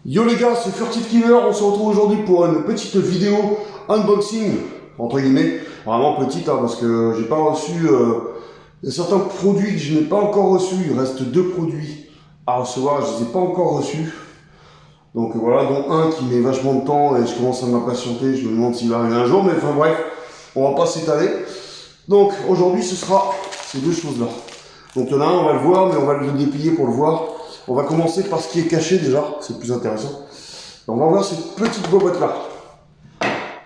Yo les gars, c'est Furtive Killer, on se retrouve aujourd'hui pour une petite vidéo unboxing, entre guillemets, vraiment petite hein, parce que j'ai pas reçu, il y a certains produits que je n'ai pas encore reçus, il reste 2 produits à recevoir, je les ai pas encore reçus, donc voilà, dont un qui met vachement de temps et je commence à m'impatienter, je me demande s'il va arriver un jour, mais enfin bref, on va pas s'étaler. Donc aujourd'hui ce sera ces deux choses là, donc il y en a un, on va le voir, mais on va le déplier pour le voir. On va commencer par ce qui est caché déjà, c'est le plus intéressant. Et on va voir cette petite bobotte là.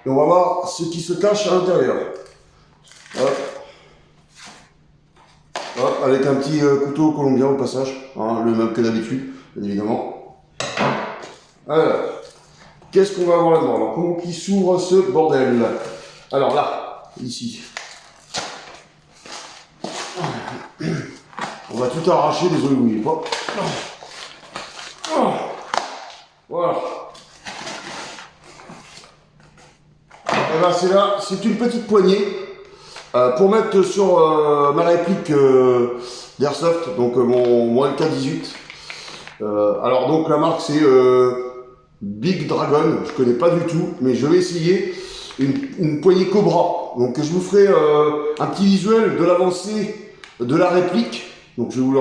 Et on va voir ce qui se cache à l'intérieur. Hop. Hop, avec un petit couteau colombien au passage, hein, le même que d'habitude, bien évidemment. Alors, qu'est-ce qu'on va avoir là-dedans? Alors, comment qui s'ouvre ce bordel? Alors là, ici. On va tout arracher, désolé, vous voyez pas. Voilà. Et ben c'est là, c'est une petite poignée pour mettre sur ma réplique d'Airsoft, donc mon LK18. Alors donc la marque c'est Big Dragon, je connais pas du tout, mais je vais essayer une poignée Cobra. Donc je vous ferai un petit visuel de l'avancée de la réplique. Donc je vais vous le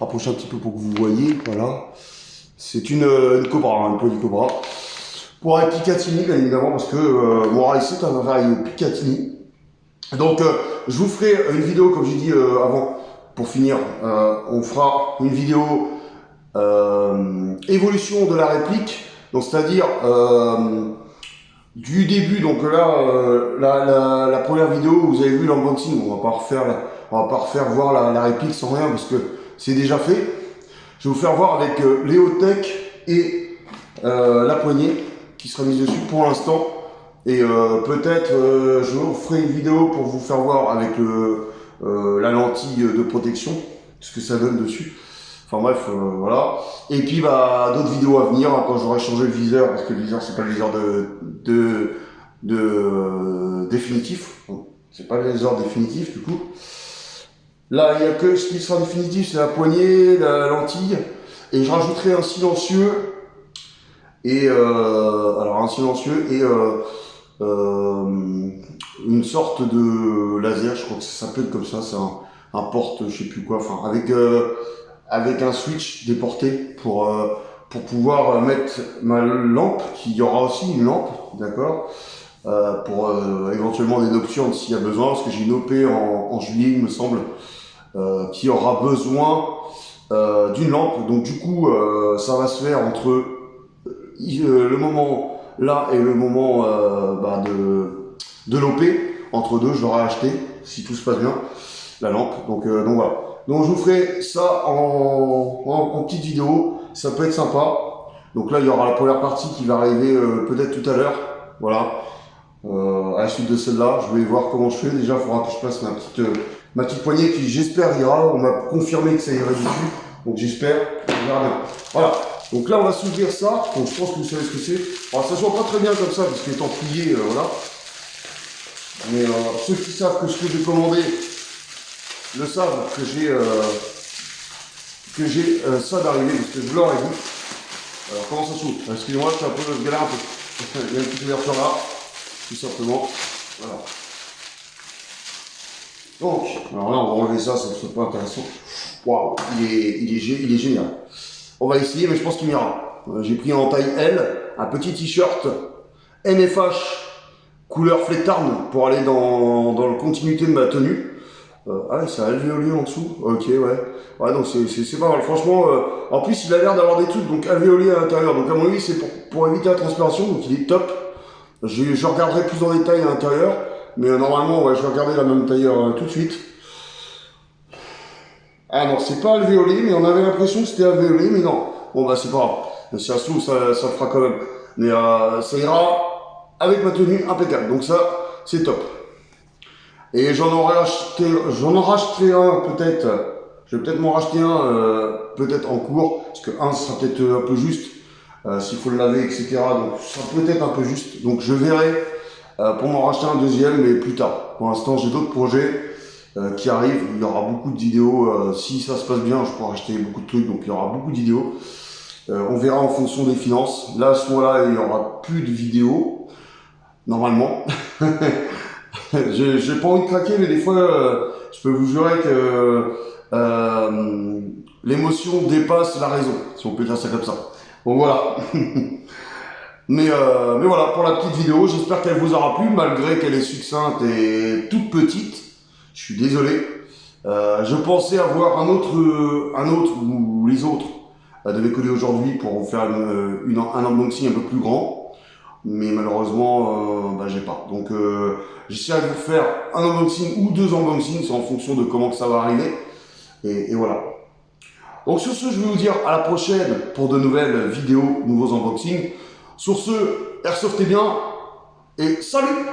rapprocher un petit peu pour que vous voyez, voilà. C'est une Cobra, hein, une poignée Cobra. Pour un Picatinny, bien évidemment, parce que mon rail c'est un rail Picatinny. Donc je vous ferai une vidéo, comme j'ai dit avant, pour finir, on fera une vidéo évolution de la réplique, donc c'est-à-dire du début, donc là, la première vidéo, vous avez vu l'unboxing, on va pas refaire voir la réplique sans rien, parce que c'est déjà fait. Je vais vous faire voir avec Léotech et la poignée qui sera mise dessus pour l'instant. Et peut-être je vous ferai une vidéo pour vous faire voir avec la lentille de protection, ce que ça donne dessus. Enfin bref, voilà. Et puis bah d'autres vidéos à venir hein, quand j'aurai changé le viseur, parce que le viseur c'est pas le viseur définitif. C'est pas le viseur définitif du coup. Là il n'y a que ce qui sera définitif, c'est la poignée, la lentille. Et je rajouterai un silencieux. Et alors un silencieux et une sorte de laser, je crois que ça s'appelle comme ça, c'est un porte, je sais plus quoi, enfin avec un switch déporté pour pouvoir mettre ma lampe, qui y aura aussi une lampe, d'accord, pour éventuellement des nocturnes s'il y a besoin, parce que j'ai une OP en juillet, il me semble, qui aura besoin d'une lampe, donc du coup ça va se faire entre le moment là et le moment de l'OP, entre deux je l'aurai acheté si tout se passe bien, la lampe, donc voilà. Donc je vous ferai ça en petite vidéo, ça peut être sympa. Donc là il y aura la première partie qui va arriver peut-être tout à l'heure, voilà. À la suite de celle-là, je vais voir comment je fais. Déjà il faudra que je passe ma petite poignée qui j'espère ira, on m'a confirmé que ça irait dessus, donc j'espère, on verra bien. Voilà. Donc là, on va s'ouvrir ça. Donc je pense que vous savez ce que c'est. Alors ça se voit pas très bien comme ça, parce qu'il est en plié, voilà. Mais ceux qui savent que ce que j'ai commandé le savent que j'ai ça d'arriver, parce que je leur ai dit. Alors comment ça s'ouvre? Excusez-moi, c'est un peu, je galère un peu. Il y a une petite ouverture là, tout simplement. Voilà. Donc, alors là, on va enlever ça, ça ne soit pas intéressant. Waouh, il est génial. On va essayer, mais je pense qu'il m'ira. J'ai pris en taille L un petit t-shirt NFH couleur flétarde pour aller dans la continuité de ma tenue. Ah, c'est alvéolé en dessous. Ok, ouais. Ouais, donc c'est pas mal. Franchement, en plus, il a l'air d'avoir des trucs donc alvéolés à l'intérieur. Donc, à mon avis, c'est pour éviter la transpiration. Donc, il est top. Je regarderai plus en détail à l'intérieur. Mais normalement, ouais, je vais regarder la même tailleur tout de suite. Ah non, c'est pas alvéolé, mais on avait l'impression que c'était alvéolé, mais non. Bon bah c'est pas grave. Si ça se trouve, ça le fera quand même. Mais ça ira avec ma tenue impeccable. Donc ça, c'est top. Et j'en racheterai un peut-être. Je vais peut-être m'en racheter un peut-être en cours. Parce que un sera peut-être un peu juste. S'il faut le laver, etc. Donc ça sera peut-être un peu juste. Donc je verrai pour m'en racheter un deuxième, mais plus tard. Pour l'instant, j'ai d'autres projets qui arrivent. Il y aura beaucoup de vidéos. Si ça se passe bien, je pourrai acheter beaucoup de trucs. Donc il y aura beaucoup de vidéos. On verra en fonction des finances. Là, à ce moment-là, il n'y aura plus de vidéos, normalement. J'ai pas envie de craquer, mais des fois, je peux vous jurer que l'émotion dépasse la raison, si on peut dire ça comme ça. Bon, voilà. Mais voilà, pour la petite vidéo, j'espère qu'elle vous aura plu, malgré qu'elle est succincte et toute petite. Je suis désolé. Je pensais avoir un autre ou les autres devaient coller aujourd'hui pour vous faire un unboxing un peu plus grand. Mais malheureusement, j'ai pas. Donc j'essaierai de vous faire un unboxing ou 2 unboxings, c'est en fonction de comment que ça va arriver. Et voilà. Donc sur ce, je vais vous dire à la prochaine pour de nouvelles vidéos, nouveaux unboxings. Sur ce, airsoftez bien et salut!